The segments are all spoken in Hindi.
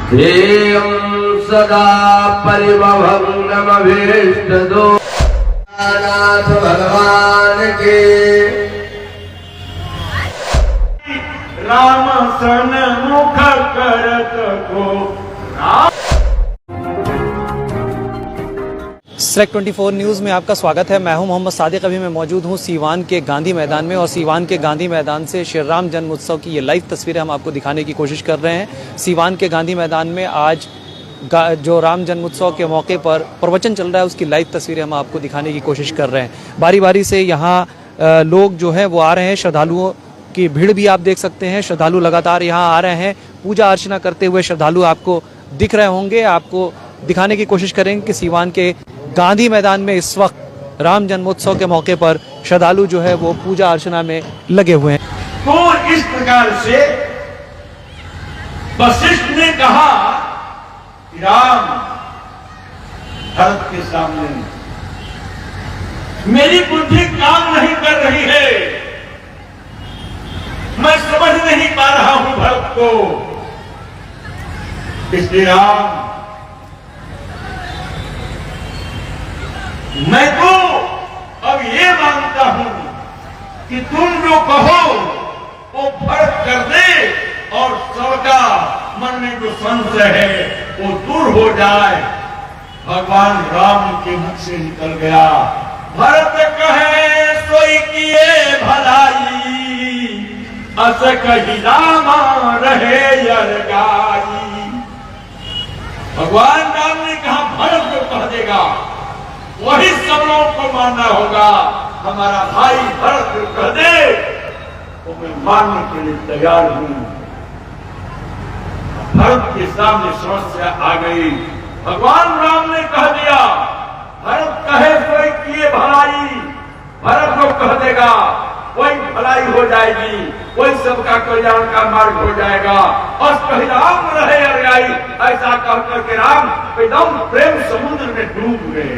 ध्येयं सदा परिभवग्नमभीष्टदो नाथ भगवान के। राम सन मुख करत को SREC 24 न्यूज़ में आपका स्वागत है। मैं हूं मोहम्मद सादिक। अभी मैं मौजूद हूं सीवान के गांधी मैदान में और सीवान के गांधी मैदान से श्री राम जन्म उत्सव की ये लाइव तस्वीरें हम आपको दिखाने की कोशिश कर रहे हैं। सीवान के गांधी मैदान में आज जो राम जन्म उत्सव के मौके पर प्रवचन चल रहा है उसकी लाइव तस्वीरें हम आपको दिखाने की कोशिश कर रहे हैं। बारी बारी से यहाँ लोग जो हैं वो आ रहे हैं। श्रद्धालुओं की भीड़ भी आप देख सकते हैं। श्रद्धालु लगातार यहाँ आ रहे हैं। पूजा अर्चना करते हुए श्रद्धालु आपको दिख रहे होंगे। आपको दिखाने की कोशिश करेंगे कि सीवान के गांधी मैदान में इस वक्त राम जन्मोत्सव के मौके पर श्रद्धालु जो है वो पूजा अर्चना में लगे हुए हैं। तो इस प्रकार से वशिष्ठ ने कहा कि राम भरत के सामने मेरी बुद्धि काम नहीं कर रही है, मैं समझ नहीं पा रहा हूं भरत को, इसलिए राम मैं तो अब ये मानता हूं कि तुम जो कहो वो फर्क कर दे और सबका मन में जो संशय है वो दूर हो जाए। भगवान राम के मुख से निकल गया, भरत कहे सोई किए भलाई, अस कही रामा रहे यरगाई। भगवान राम ने कहा भरत जो कह देगा वही सब लोगों को मानना होगा। हमारा भाई भरत जो कह दे तो मैं मानने के लिए तैयार हूं। भरत के सामने समस्या आ गई। भगवान राम ने कह दिया भरत कहे कोई किए भलाई, भरत जो कह देगा वही भलाई हो जाएगी, वही सबका कल्याण का मार्ग हो जाएगा। और कही राम रहे अर्याई, ऐसा कह करके राम एकदम प्रेम समुद्र में डूब गए।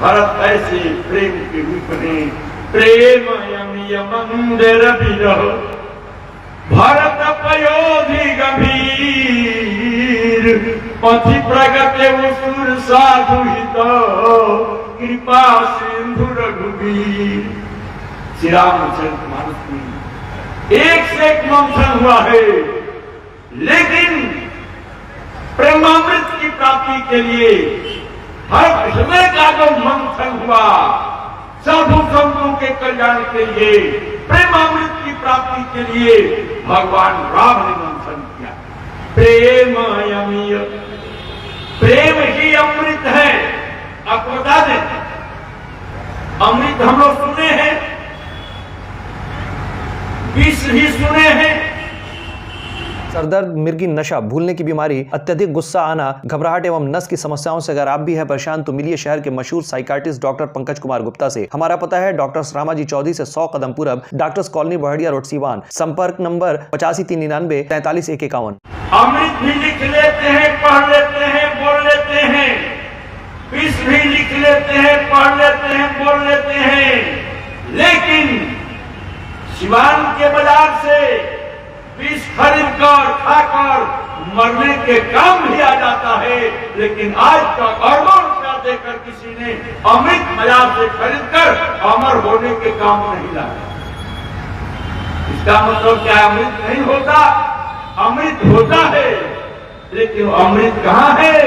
भरत ऐसे प्रेम के रूप में प्रेम यमिय मंदिर विरह, भरत पयोधि गंभीर, पथि प्रगटे असुर साधु हित, कृपा सिंधु रघुवीर। श्री रामचंद्र मानस में एक से एक मंथन हुआ है, लेकिन प्रेमामृत की प्राप्ति के लिए हर समय का जो मंथन हुआ, साधु संतों के कल्याण के लिए, प्रेमामृत की प्राप्ति के लिए भगवान राम ने मंथन किया। प्रेम अमीय, प्रेम ही अमृत है। आपको बता दें अमृत हम लोग सुने हैं, विष भी सुने हैं। सरदर्द, मिर्गी, नशा, भूलने की बीमारी, अत्यधिक गुस्सा आना, घबराहट एवं नस की समस्याओं से अगर आप भी हैं परेशान तो मिलिए शहर के मशहूर साइकाट्रिस्ट डॉक्टर पंकज कुमार गुप्ता से। हमारा पता है डॉक्टर रामाजी चौधरी से 100 कदम पूरब, doctors colony Bahadiya road Siwan. संपर्क नंबर 8539934151। अमृत भी लिख लेते हैं, पढ़ लेते हैं, बोल लेते हैं। विष भी लिख लेते हैं, पढ़ लेते हैं, बोल लेते हैं, लेकिन सिवान के बाजार से विष खरीद कर खाकर मरने के काम भी आ जाता है। लेकिन आज तक अरबों रुपया देकर किसी ने अमृत बाजार से खरीद कर अमर होने के काम नहीं लाया। इसका मतलब क्या अमृत नहीं होता? अमृत होता है, लेकिन अमृत कहाँ है?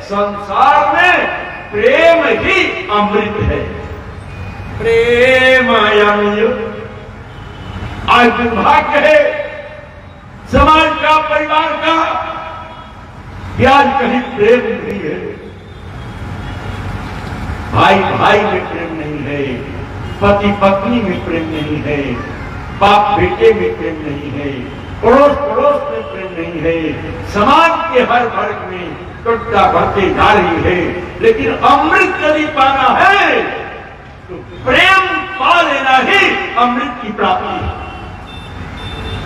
संसार में प्रेम ही अमृत है। प्रेम अमृत। आज दुर्भाग्य है समाज का, परिवार का, कि आज कहीं प्रेम नहीं है। भाई भाई में प्रेम नहीं है, पति पत्नी में प्रेम नहीं है, बाप बेटे में प्रेम नहीं है, पड़ोस पड़ोस में प्रेम नहीं है। समाज के हर वर्ग में टुटता बढ़ते जा रही है। लेकिन अमृत यदि पाना है तो प्रेम पा लेना ही अमृत की प्राप्ति है।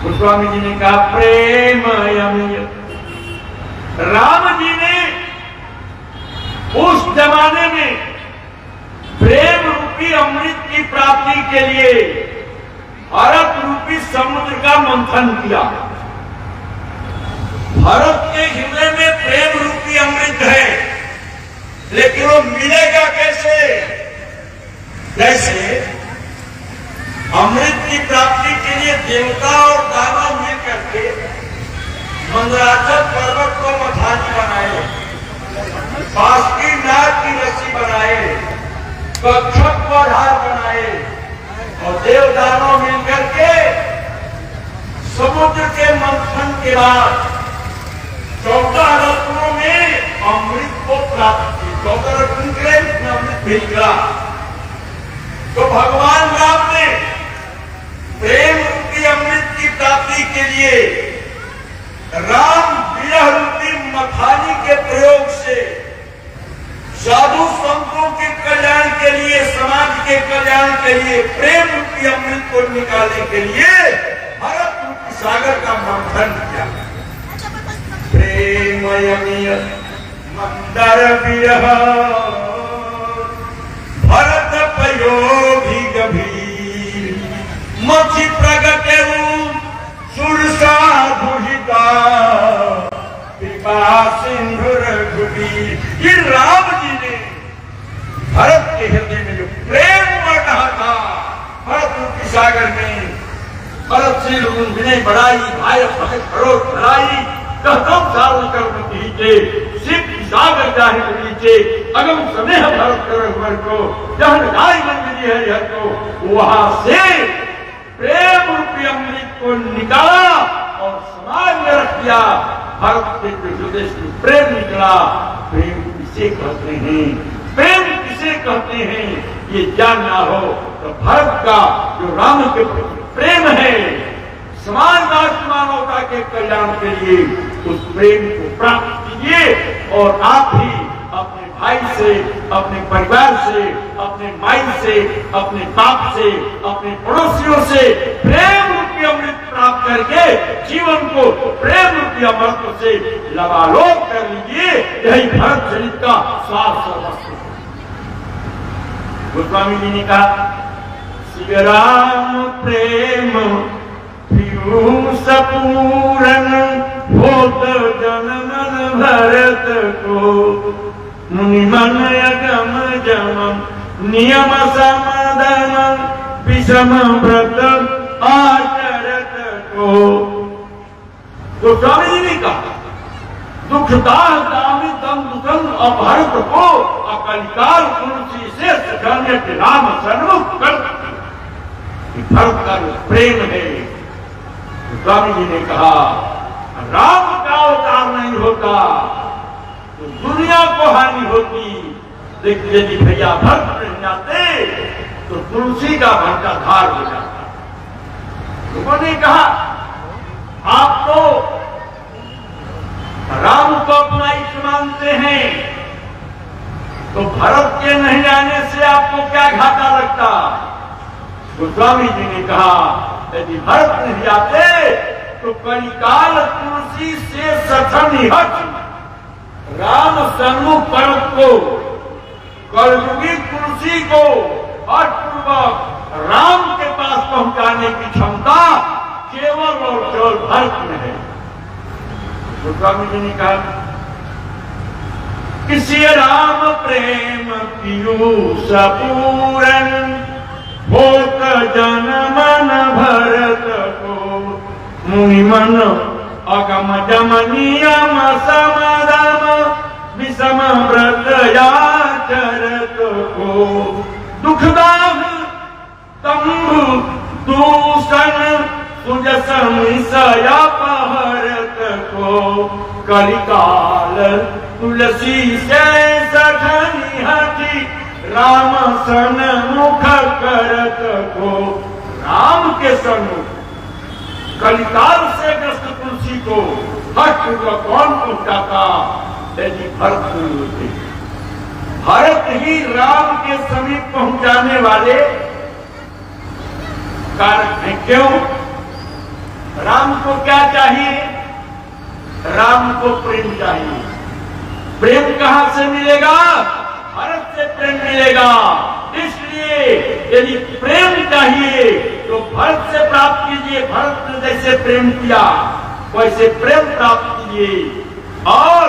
गोस्वामी जी ने कहा प्रेम अमीय। राम जी ने उस जमाने में प्रेम रूपी अमृत की प्राप्ति के लिए भारत रूपी समुद्र का मंथन किया। भारत के हृदय में प्रेम रूपी अमृत है, लेकिन वो मिलेगा कैसे? जैसे अमृत की प्राप्ति के लिए देवता और दानव मिलकर के मंदराचल पर्वत को मथानी बनाए, बासुकी नाग की रस्सी बनाए, कच्छप को आधार बनाए, और देव दानव मिलकर के समुद्र के मंथन के बाद 14 रत्नों में अमृत को प्राप्त की। 14 रत्न के अमृत मिला। तो भगवान राम ने प्रेम रूपी अमृत की प्राप्ति के लिए राम विरह रूपी मखानी के प्रयोग से साधु संतों के कल्याण के लिए, समाज के कल्याण के लिए, प्रेम रूपी अमृत को निकालने के लिए भरत रूपी सागर का मंथन किया। प्रेमयमीय मंदर विरह भरत पयोधि गभीर मछि प्रगटे सुरसा दुहिता कृपा सिंधु रघुवीर। ये राम जी ने भरत के हृदय में जो प्रेम बढ़ रहा था भरत रूपी सागर में, भरत से विनय बढ़ाई, भाई भगत भरोस बढ़ाई, कहतम साल कर नीचे शिव सागर जाहि नीचे अगम स्नेह भरत कर को जहन गाय मन मिली है हर को, वहां से प्रेम रूपी अमृत को निकाला और समाज में रख दिया। भरत के हृदय से प्रेम निकला। प्रेम किसे कहते हैं, प्रेम किसे कहते हैं, ये जानना हो तो भरत का जो राम के प्रति प्रेम है, समाज राष्ट्र मानवता के कल्याण के लिए, उस प्रेम को प्राप्त कीजिए। और आप भी अपने भाई से, अपने परिवार से, अपने माई से, अपने बाप से, अपने पड़ोसियों से प्रेम रूपी अमृत प्राप्त करके जीवन को प्रेम रूपी अमृत से लबालोक कर लीजिए। यही भरत चरित का सार सर्वस्व। गोस्वामी जी ने कहा, श्री राम प्रेम सपूरन होत जन मन भरत को, मुनि मन अगम जम नियम समादम विषम व्रत आचरत को। तो स्वामी जी ने कहा, दुखदाह दामी दम दुखन अपहरत को अकलिकाल तुलसी से सखन्य राम सन्मुख कर। भरत का प्रेम है। स्वामी जी ने कहा, राम का अवतार नहीं होता तो दुनिया को हानि होती, लेकिन यदि भैया भक्त नहीं जाते तो तुलसी का भंटा धार हो जाता। लोगों ने कहा, आप तो राम को अपना इष्ट मानते हैं, तो भरत के नहीं आने से आपको क्या घाटा लगता? गोस्वामी जी ने कहा, यदि भरत नहीं आते तो कलिकाल तुलसी से सठन हट राम सन्मुख भरत को, कलयुगी तुलसी को हठपूर्वक राम के पास पहुंचाने की क्षमता केवल और केवल भरत में है। गोस्वामी जी ने कहा, किसी राम प्रेम पीयूष पूरन होत जन मन भरत को, मुनि मन अगम जम नियम समादम विषम व्रत आचरत को। दुखदाह तंबु दूषण सुजस मिसया अपहरत को, कलिकाल तुलसी से सठनी हटी राम सन्मुख करत को। राम के सन्मुख कलिकाल से ग्रस्त तुलसी को हठपूर्वक कौन पहुंचाता? यदि भरत नहीं होते। भरत ही राम के समीप पहुंचाने वाले कारक हैं। क्यों? राम को क्या चाहिए? राम को प्रेम चाहिए। प्रेम कहां से मिलेगा? भरत से प्रेम मिलेगा। इसलिए यदि प्रेम चाहिए तो भरत से प्राप्त कीजिए। भरत ने जैसे प्रेम किया वैसे प्रेम प्राप्त कीजिए। किए और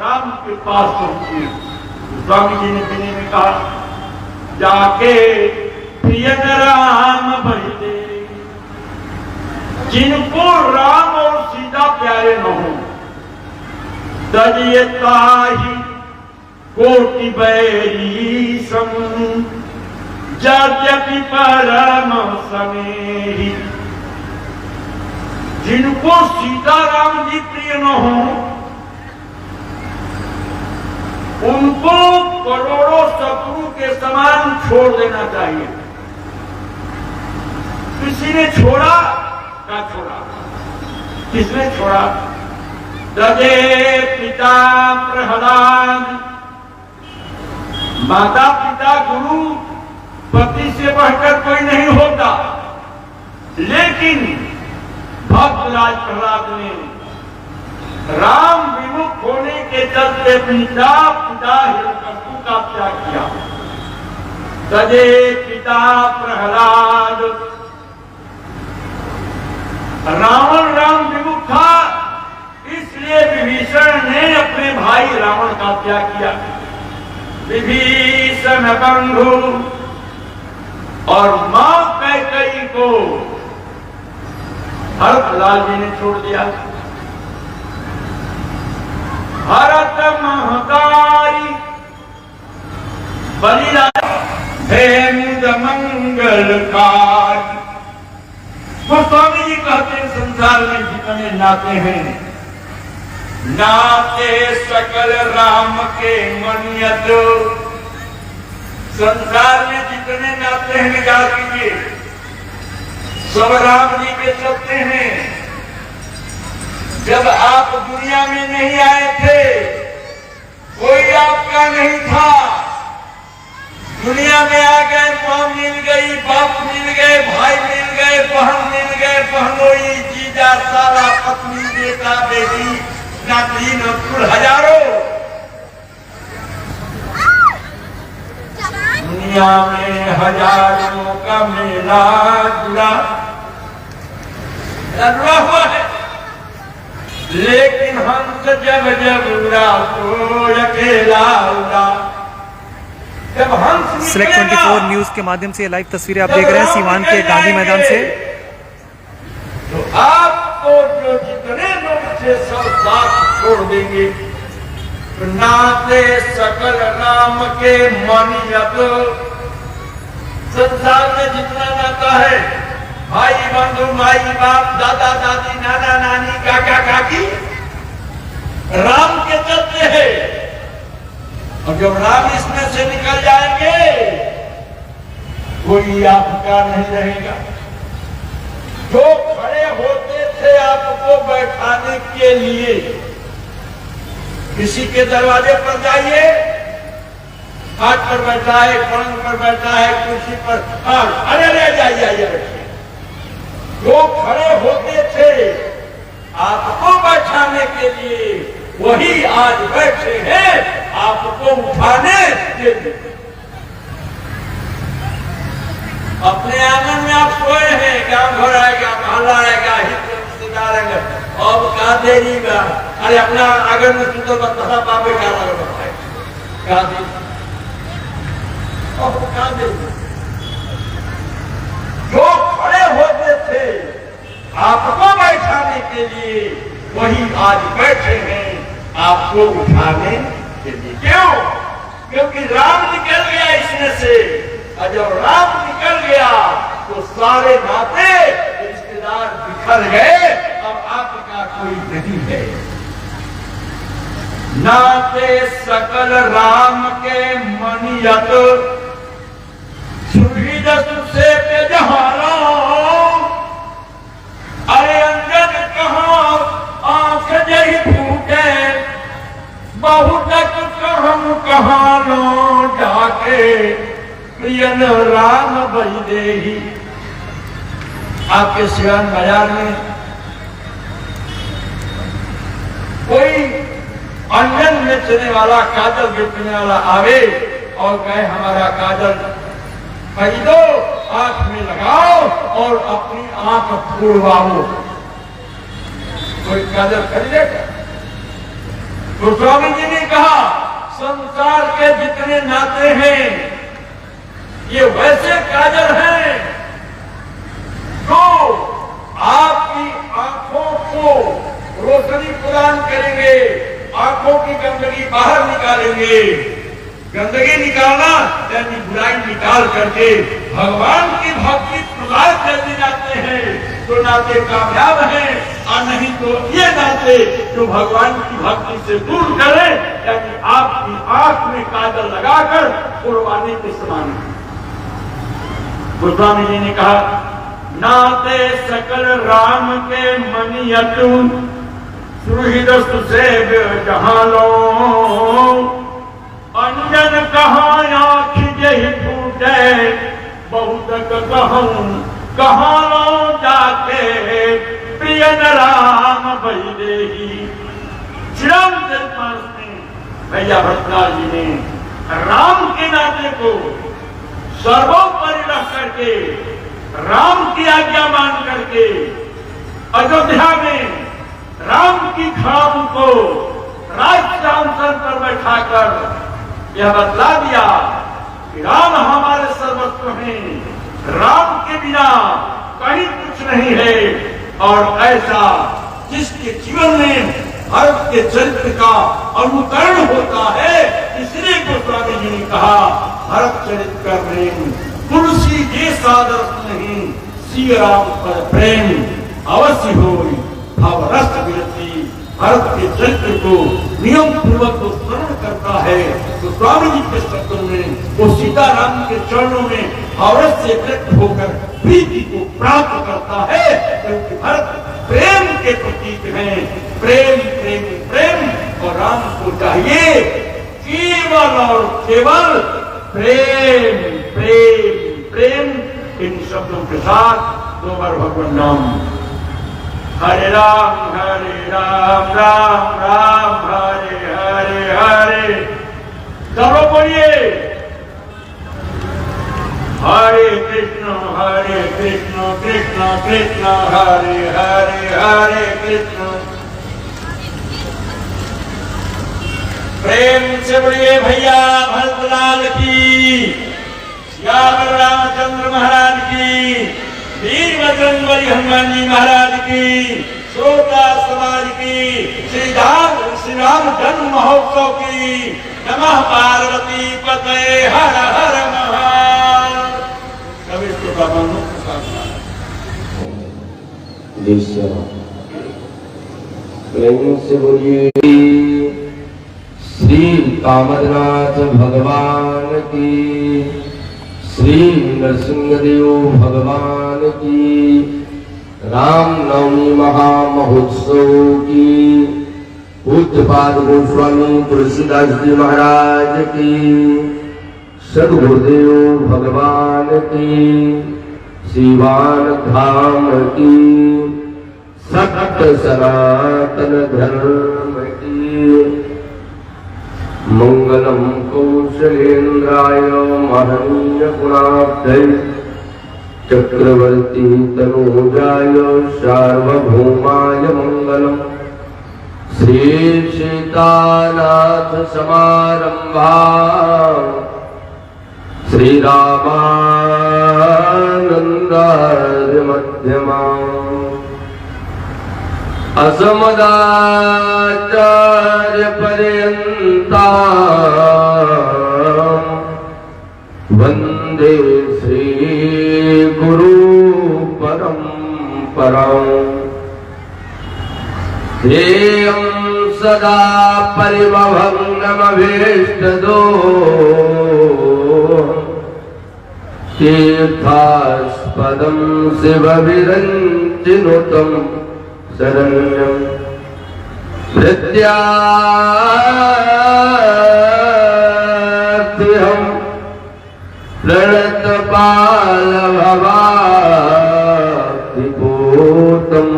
राम के पास पहुंचे। स्वामी जी ने पीने में कहा, जाके प्रियन राम भजते, जिनको राम और सीता प्यारे न हो, तजिए ताही कोटि बैरी सम, यद्यपि परम समेहि। जिनको सीता राम जी प्रिय न हो, उनको करोड़ों शत्रु के समान छोड़ देना चाहिए। किसी ने छोड़ा, क्या छोड़ा, किसने छोड़ा? तदे पिता प्रहलाद, माता पिता गुरु पति से बढ़कर कोई नहीं होता, लेकिन भक्तराज प्रहलाद ने राम विमुख होने के चलते पिता हिरण्यकशिपु का त्याग किया। तदे पिता प्रहलाद, रावण राम विमुख था, इसलिए विभीषण ने अपने भाई रावण का त्याग किया। विभीषण बंधु और मां कैकेयी को भरतलाल जी ने छोड़ दिया। भरत महतारी बलिदान हेमुद मंगलकारी। गोस्वामी जी कहते हैं, संसार में जितने नाते हैं, नाते सकल राम के मनियत। संसार में जितने नाते हैं विचार कीजिए, सब राम जी के चलते हैं। जब आप दुनिया में नहीं आए थे, कोई आपका नहीं था। दुनिया में आ गए, मां मिल गई, बाप मिल गए, भाई मिल गए, बहन मिल गए, बहनोई, जीजा, साला, पत्नी, बेटा, बेटी, नाती, नकुल, हजारों। दुनिया में हजारों का मेला जुड़ा हुआ है, लेकिन हंस जब जब उड़ा तो अकेला उड़ा। जब हंस सिलेक्ट 24 न्यूज के माध्यम से ये लाइव तस्वीरें आप देख रहे हैं सीवान के गांधी मैदान से। तो आपको जो जितने लोग थे सब साथ छोड़ देंगे। नाते सकल राम के मनियत। संसार में जितना नाता है, भाई बंधु, माई बाप, दादा दादी, नाना नानी, काका काकी, राम के चलते हैं। और जब राम इसमें से निकल जाएंगे, कोई आपका नहीं रहेगा। जो खड़े होते थे आपको बैठाने के लिए, किसी के दरवाजे पर जाइए, खाट पर बैठा है, पलंग पर बैठा है, कुर्सी पर, हाँ, अरे जाइए बैठिए। जो खड़े होते थे आपको बैठाने के लिए, वही आज बैठे हैं आपको उठाने के लिए। अपने आंगन में आप सोए हैं, गांव घर आएगा, महल्ला आएगा, हित रिश्तेदार आएगा, अब का देरी बा, अरे अपना आंगन में सुंदर बता बापे क्या लगा बताए, क्या देरी, अब क्या देरी। जो खड़े होते थे आपको बैठाने के लिए, वही आज बैठे हैं आपको उठाने के लिए। क्यों? क्योंकि राम निकल गया इसमें से, और जब राम निकल गया तो सारे नाते रिश्तेदार बिखर गए, अब आपका कोई नहीं है। नाते सकल राम के मनियत, सुधी दसु से पे जहारा। अरे अंजन कहाँ आंख जही फूटे, बहुतक कहम कहाँ लो जाके, प्रियन राम बजदेही। आपके सिवान बाजार में कोई अंजन बेचने वाला, काजल बेचने वाला आवे और कहे हमारा काजल खरीदो, आंख में लगाओ और अपनी आंख फूलवाओ, कोई काजल खरीदेगा? गोस्वामी जी ने कहा संसार के जितने नाते हैं ये वैसे काजल हैं जो आपकी आंखों को रोशनी प्रदान करेंगे, आंखों की गंदगी बाहर निकालेंगे। गंदगी निकालना यानी बुराई निकाल करके भगवान की भक्ति प्रदान करने जाते हैं तो नाते कामयाब हैं, और नहीं तो ये नाते जो भगवान की भक्ति से दूर करे, यानी आपकी आंख में काजल लगाकर कुर्बानी के समान है। गोस्वामी जी ने कहा नाते सकल राम के मनियतु सुहृदस्त से जहां लो, अंजन कहाँ आँख यही फूटे, बहुत कहूं कहाँ लो जाके, प्रिय राम वैदेही। श्री रामचरितमानस में भैया भट्टनाथ जी ने राम के नाते को सर्वोपरि रख करके, राम की आज्ञा मान करके, अयोध्या में राम की खाम को राजसिंहासन पर बैठाकर यह बतला दिया कि राम हमारे सर्वस्व हैं, राम के बिना कहीं कुछ नहीं है। और ऐसा जिसके जीवन में भरत के चरित्र का अनुकरण होता है, इसलिए गोस्वामी जी ने कहा भरत चरित्र कर प्रेम तुलसी के सादर नहीं, श्री राम पर प्रेम अवश्य हो। भवरस व्यक्ति भरत के चरित्र को नियम पूर्वक को स्मरण करता है तो स्वामी जी के शब्दों में वो सीताराम के चरणों में भवरस से व्यक्त होकर प्रीति को प्राप्त करता है, क्योंकि भरत प्रेम के प्रतीक हैं। प्रेम प्रेम प्रेम, और राम को चाहिए केवल और केवल प्रेम प्रेम प्रेम। इन शब्दों के साथ दो बार भगवान नाम हरे राम राम राम हरे हरे हरे। चलो बोलिए हरे कृष्ण कृष्ण कृष्ण हरे हरे हरे कृष्ण। प्रेम से बोलिए भैया भरतलाल की, श्याम रामचंद्र महाराज की, वीर बजरंगबली हनुमान जी महाराज की, श्रोता समाज की, श्री राम जन्म महोत्सव की। नमः पार्वती पते हर हर महादेव। कवि श्रोता बंधु प्रेम से बोलिए श्री कामदनाथ भगवान की, श्री नरसिंहदेव भगवान की, रामनवमी महामहोत्सव की, पूज्यपाद गोस्वामी तुलसीदास जी महाराज की, सद्गुरुदेव भगवान की, सीवान धाम की, सत्य सनातन धर्म की। मंगलम कौशलेन्द्राय महनीय गुणाब्धये, चक्रवर्ती तनूजाय सार्वभौमाय मंगलम। श्री सीतानाथ समारंभा श्री रामानंदार्य मध्यमा, असमदाचार्य पर्यंता वंदे श्री गुरु परंपरा। ध्येयं सदा परिमभग्नमभीष्टदो, तीर्थास्पदं शिवविरञ्चिनुतं शरण्यं प्रत्यार्थिहं प्रणतपालभवाब्धिभूतं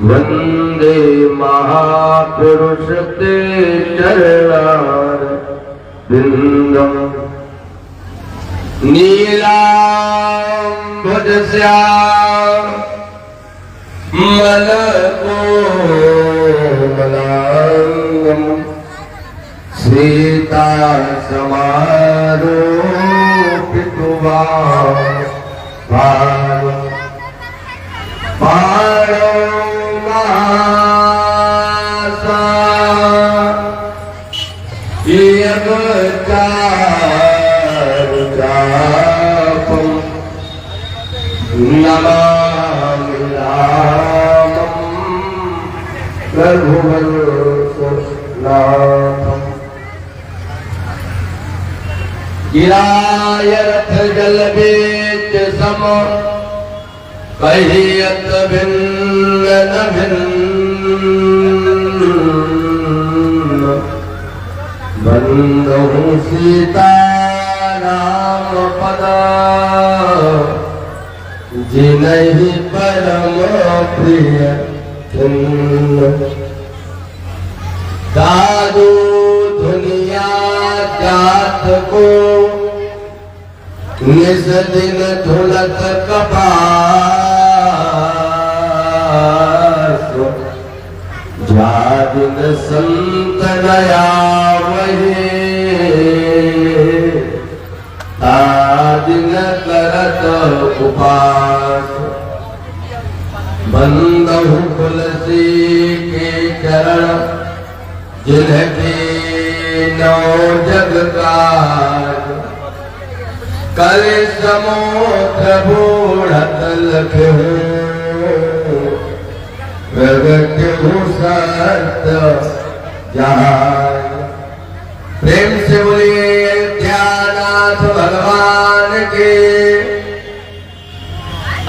वन्दे महापुरुष ते चरणारविन्दम्। नीलाम्बुजस्यामलकोमलाङ्गं समारोपितुवा पारो पारो मासा यगचारुचापं नमामि रामं रघुवंशनाथम्। गिराय रथ जल बीच सम कहियत भिन्न न भिन्न बंधु सीता राम पदा जिनहि परम प्रिय चिन्ह। दादू दुनिया जात को निज दिन धुलत कपास जादिन संत नया वही तादिन करत उपास। बंदहु तुलसी के चरण जिनके नौ जग काज कल समोत्र बूढ़त लखहु प्रगट हूँ सत्य जहाज। प्रेम से बोलिए अयोध्यानाथ भगवान के।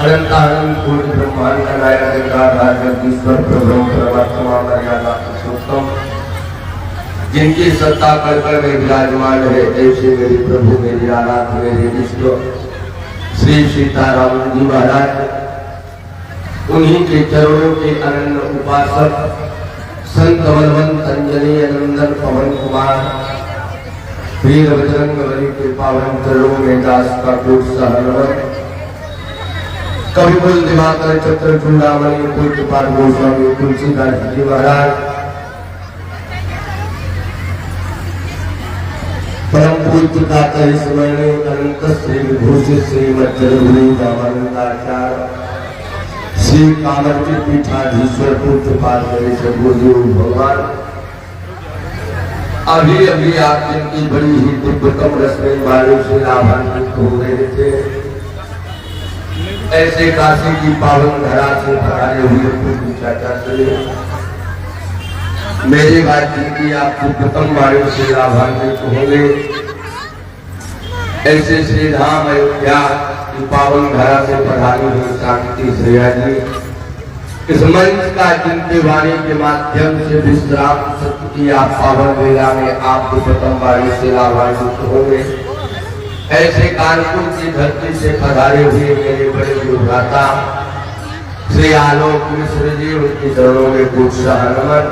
अनंत आनंद कोटि ब्रह्मांड नायक जगन्नाथ जगदीश्वर प्रभु परमात्मा मर्यादा पुरुषोत्तम जिनकी सत्ता कर कर में विराजमान है ऐसे मेरे प्रभु मेरे आराध्य मेरे विष्णु श्री सीताराम जी महाराज उन्हीं के चरणों के अनन्य उपासक संत बलवंत अंजनी नंदन पवन कुमार वीर बजरंग बली के पावन चरणों में दास का कोट सहनवन कवि कुल दिवाकर चक्र चूड़ामणि पूज्य पाठ गोस्वामी तुलसीदास जी महाराज परम पूज्य का समय अनंत श्री विभूषित श्रीमज्जनगुरु रामानंदाचार्य श्री कामर्ति पीठाधीश्वर पूज्य पाद गुरु भगवान अभी अभी आप जिनकी बड़ी ही दिव्यतम रश्मि वाणी से लाभान्वित हो रहे थे ऐसे काशी की पावन धरा से पधारे हुए पूज्य चाचा श्री मेरे बात जिनकी आप दिव्यतम वाणी से लाभान्वित होंगे ऐसे श्री धाम अयोध्या पावन धारा से पधारी हुई शांति श्रेया जी इस मंच का जिनके वाणी के माध्यम से विश्राम सत्य की आप पावन वेला में आप प्रथम वाणी से लाभान्वित होंगे ऐसे कानपुर की धरती से पधारे हुए मेरे बड़े गुरुभ्राता श्री आलोक मिश्र जी उनके चरणों में पूछ नमन।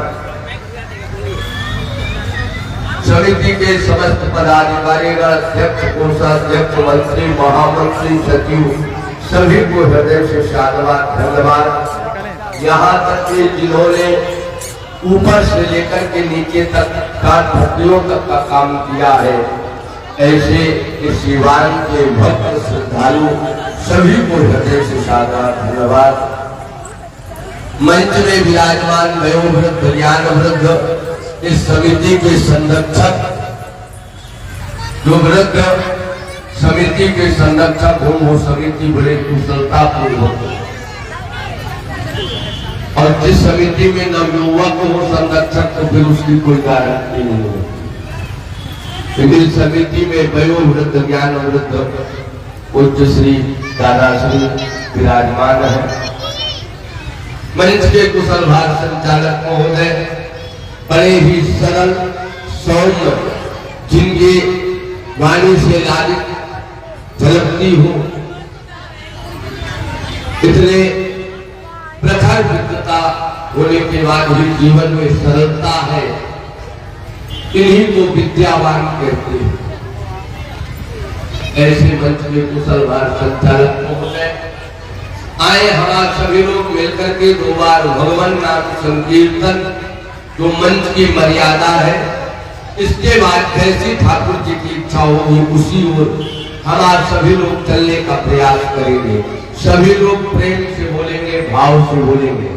समिति के समस्त पदाधिकारी अध्यक्ष कोषाध्यक्ष मंत्री महामंत्री सचिव सभी को हृदय से साधुवाद धन्यवाद। यहाँ तक कि जिन्होंने ऊपर से लेकर के नीचे तक भक्तियों तक का काम किया है ऐसे इस शिवान के भक्त श्रद्धालु सभी को हृदय से साधुवाद धन्यवाद। मंच में विराजमान वयोवृद्ध ज्ञान वृद्ध इस समिति के संरक्षक जो वृद्ध समिति के संरक्षक हो वो समिति बड़े कुशलता पूर्वक और जिस समिति में नवयुवक हो संरक्षक तो फिर उसकी कोई गारंटी नहीं हो। लेकिन समिति में वयोवृद्ध ज्ञान वृद्ध उच्च श्री दादा श्री विराजमान है। मंच के कुशल भार संचालक महोदय बड़े ही सरल सौम्य जिनकी वाणी से लालित झलकती हो इतने प्रखर विद्वता होने के बाद भी जीवन में सरलता है इन्हीं को विद्यावान कहते हैं। ऐसे मंच में कुशल भार संचालक महोदय आए हमारे सभी लोग मिलकर के 2 बार भगवान नाम संकीर्तन जो मंच की मर्यादा है इसके बाद जैसी ठाकुर जी की इच्छा होगी उसी ओर हम आप सभी लोग चलने का प्रयास करेंगे। सभी लोग प्रेम से बोलेंगे, भाव से बोलेंगे।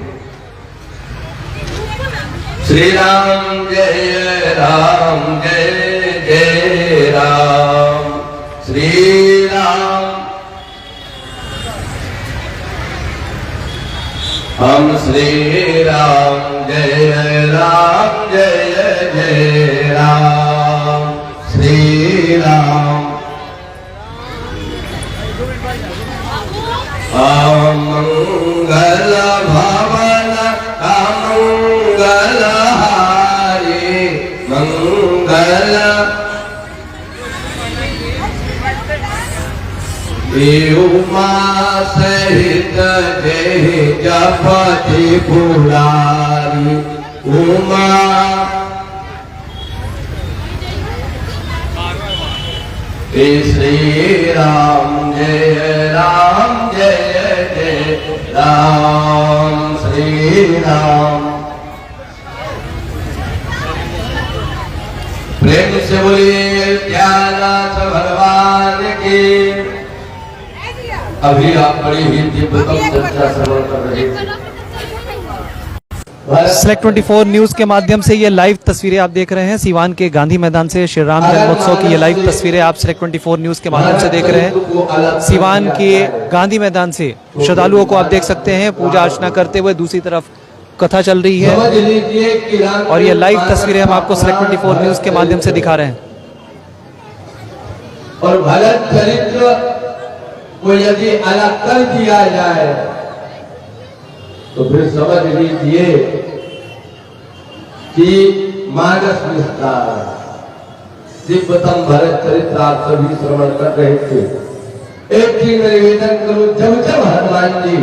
श्री राम जय जय राम, श्री राम। हम श्री राम जय जय राम, श्री राम। मंगल भवन मंगल हारी, मंगल उमा सहित जय जपति पुरारी, उमा श्री राम जय राम, श्री राम। प्रेम से बोलिए ज्ञाननाथ भगवान की। अभी आप बड़ी ही दिव्यतम चर्चा श्रवण कर रहे थे। सेलेक्ट 24 न्यूज के माध्यम से ये लाइव तस्वीरें आप देख रहे हैं सीवान के गांधी मैदान से श्री राम जन्मोत्सव की ये लाइव तस्वीरें आप सेलेक्ट 24 न्यूज के माध्यम से देख रहे हैं। सीवान के गांधी मैदान से श्रद्धालुओं को आप देख सकते हैं पूजा अर्चना करते हुए, दूसरी तरफ कथा चल रही है और ये लाइव तस्वीरें हम आपको सेलेक्ट 24 न्यूज के माध्यम से दिखा रहे हैं। और भरत चरित्र को यदि अलग कर दिया जाए तो फिर समझ लीजिए कि मानस विस्तार दिव्यतम भरत चरित्र आप सभी श्रवण कर रहे थे। एक चीज निवेदन करूं, जब जब हनुमान जी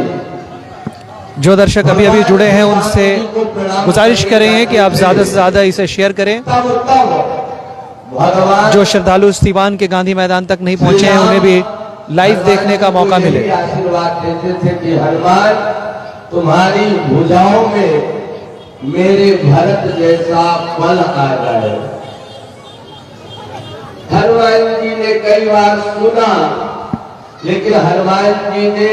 जो दर्शक अभी अभी जुड़े हैं उनसे गुजारिश करें कि आप ज्यादा से ज्यादा इसे शेयर करें। जो श्रद्धालु सीवान के गांधी मैदान तक नहीं पहुंचे हैं उन्हें भी लाइव देखने का मौका मिले। आशीर्वाद देते थे कि हनुमान तुम्हारी भुजाओं में मेरे भरत जैसा बल आ जाए। हनुमान जी ने कई बार सुना, लेकिन हनुमान जी ने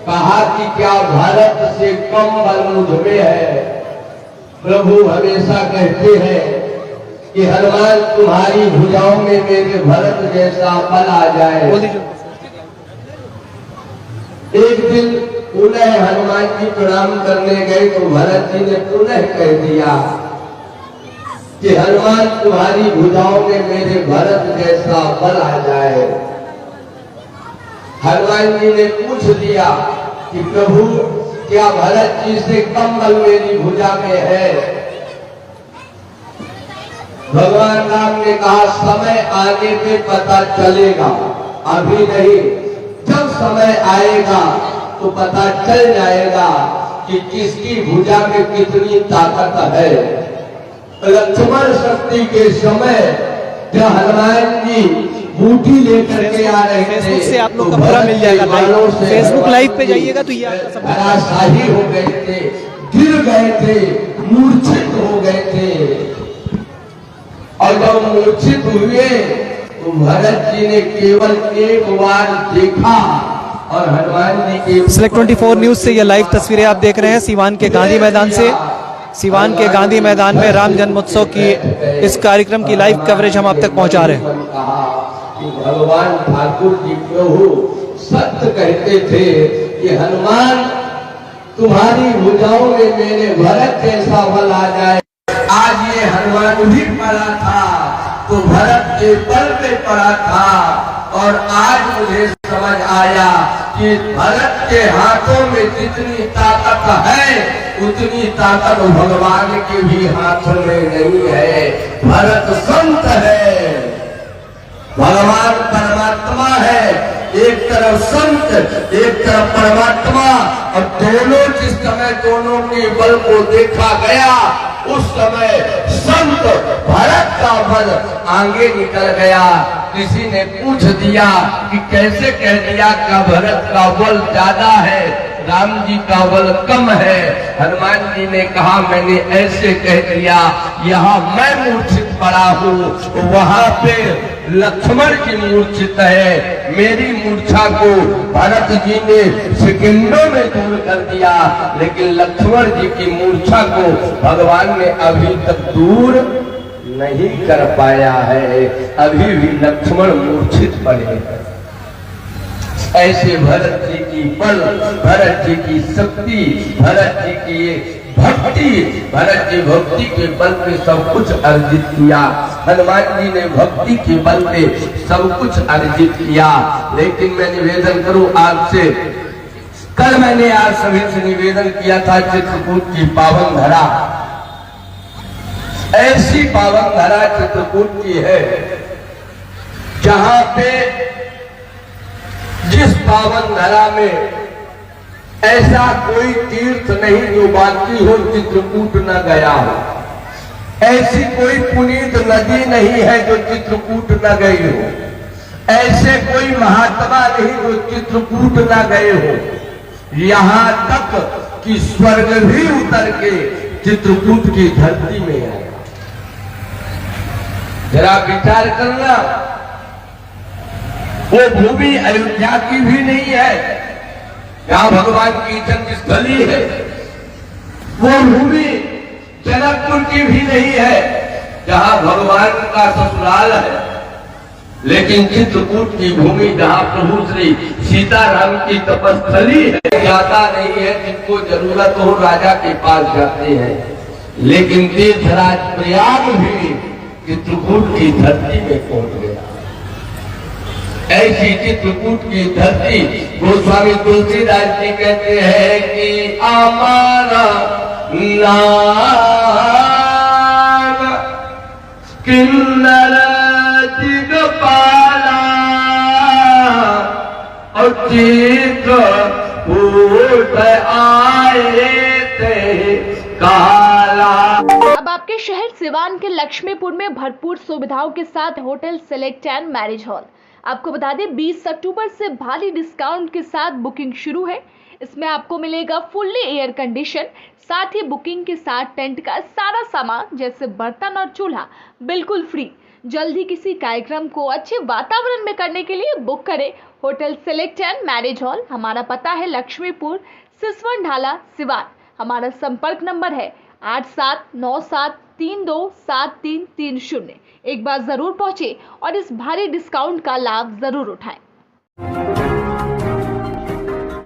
कहा कि क्या भरत से कम बल मुझ में है। प्रभु हमेशा कहते हैं कि हनुमान तुम्हारी भुजाओं में मेरे भरत जैसा बल आ जाए। एक दिन पुनः हनुमान जी प्रणाम करने गए तो भरत जी ने पुनः कह दिया कि हनुमान तुम्हारी भुजाओं में मेरे भरत जैसा बल आ जाए। हनुमान जी ने पूछ लिया कि प्रभु क्या भरत जी से कम बल मेरी भुजा में है। भगवान राम ने कहा समय आने पे पता चलेगा, अभी नहीं। जब समय आएगा तो पता चल जाएगा कि किसकी भुजा में कितनी ताकत है। लक्ष्मण शक्ति के समय जब हनुमान जी बूटी लेकर के आ रहे थे, फेसबुक से आप लोग का पूरा मिल जाएगा लाइव। फेसबुक लाइव पे जाइएगा तो ये आपका सब धराशाही हो गए थे, गिर गए थे, मूर्छित हो गए थे। और जब मूर्छित हुए तो भरत जी ने केवल एक बार देखा और हनुमान जी के सेलेक्ट 24 न्यूज से ये लाइव तस्वीरें आप देख रहे हैं सीवान के गांधी मैदान से। सीवान के गांधी मैदान में राम जन्मोत्सव की इस कार्यक्रम की लाइव कवरेज हम आप तक पहुंचा रहे हैं। कहा कि भगवान ठाकुर जी प्रभु सत्य कहते थे कि हनुमान तुम्हारी भुजाओं में मेरे भरत जैसा बल आ जाए। आज ये हनुमान भी पड़ा था तो भरत के बल पे पड़ा था, और आज मुझे समझ आया कि भरत के हाथों में जितनी ताकत है उतनी ताकत भगवान के भी हाथों में नहीं है। भरत संत है, भगवान परमात्मा है। एक तरफ संत, एक तरफ परमात्मा, और दोनों जिस समय दोनों के बल को देखा गया उस समय संत भरत का बल आगे निकल गया। किसी ने पूछ दिया कि कैसे कह दिया कि भरत का बल ज्यादा है, राम जी का बल कम है। हनुमान जी ने कहा मैंने ऐसे कह दिया, यहाँ मैं मूर्छित पड़ा हूँ वहाँ पे लक्ष्मण जी मूर्छित है। मेरी मूर्छा को भरत जी ने सेकंडों में दूर कर दिया, लेकिन लक्ष्मण जी की मूर्छा को भगवान ने अभी तक दूर नहीं कर पाया है। अभी भी लक्ष्मण मूर्छित पड़े हैं। ऐसे भरत जी की बल, भरत जी की शक्ति, भरत जी की भक्ति, भरत जी भक्ति के बल पे सब कुछ अर्जित किया। हनुमान जी ने भक्ति के बल पे सब कुछ अर्जित किया। लेकिन मैं निवेदन करूं आपसे, कल मैंने आज सभी से निवेदन किया था चित्रकूट की पावन धरा, ऐसी पावन धरा चित्रकूट की है जहां पे जिस पावन धरा में ऐसा कोई तीर्थ नहीं जो बाकी हो चित्रकूट न गया हो, ऐसी कोई पुनीत नदी नहीं है जो चित्रकूट न गई हो, ऐसे कोई महात्मा नहीं जो चित्रकूट न गए हो। यहाँ तक कि स्वर्ग भी उतर के चित्रकूट की धरती में आया। जरा विचार करना, वो भूमि अयोध्या की भी नहीं है जहां भगवान की जन्मस्थली है, वो भूमि जनकपुर की भी नहीं है जहां भगवान का ससुराल है, लेकिन चित्रकूट की भूमि जहां प्रभु श्री सीताराम की तपस्थली है। जाता नहीं है, जिनको जरूरत हो राजा के पास जाते हैं, लेकिन तीर्थराज प्रयाग भी चित्रकूट की धरती में पहुंच गया। ऐसी चित्रकूट की धरती गोस्वामी तुलसीदास जी कहते हैं कि हमारा नाम किन्नर दिगपाला और चित्रकूट आए थे काला। अब आपके शहर सिवान के लक्ष्मीपुर में भरपूर सुविधाओं के साथ hotel select and marriage hall. आपको बता दें 20 अक्टूबर से भारी डिस्काउंट के साथ बुकिंग शुरू है। इसमें आपको मिलेगा फुल्ली एयर कंडीशन, साथ ही बुकिंग के साथ टेंट का सारा सामान जैसे बर्तन और चूल्हा बिल्कुल फ्री। जल्द ही किसी कार्यक्रम को अच्छे वातावरण में करने के लिए बुक करें hotel select and marriage hall. हमारा पता है लक्ष्मीपुर, सिसवन ढाला, सिवान। हमारा संपर्क नंबर है 8797327330। एक बार जरूर पहुंचे और इस भारी डिस्काउंट का लाभ जरूर उठाएं।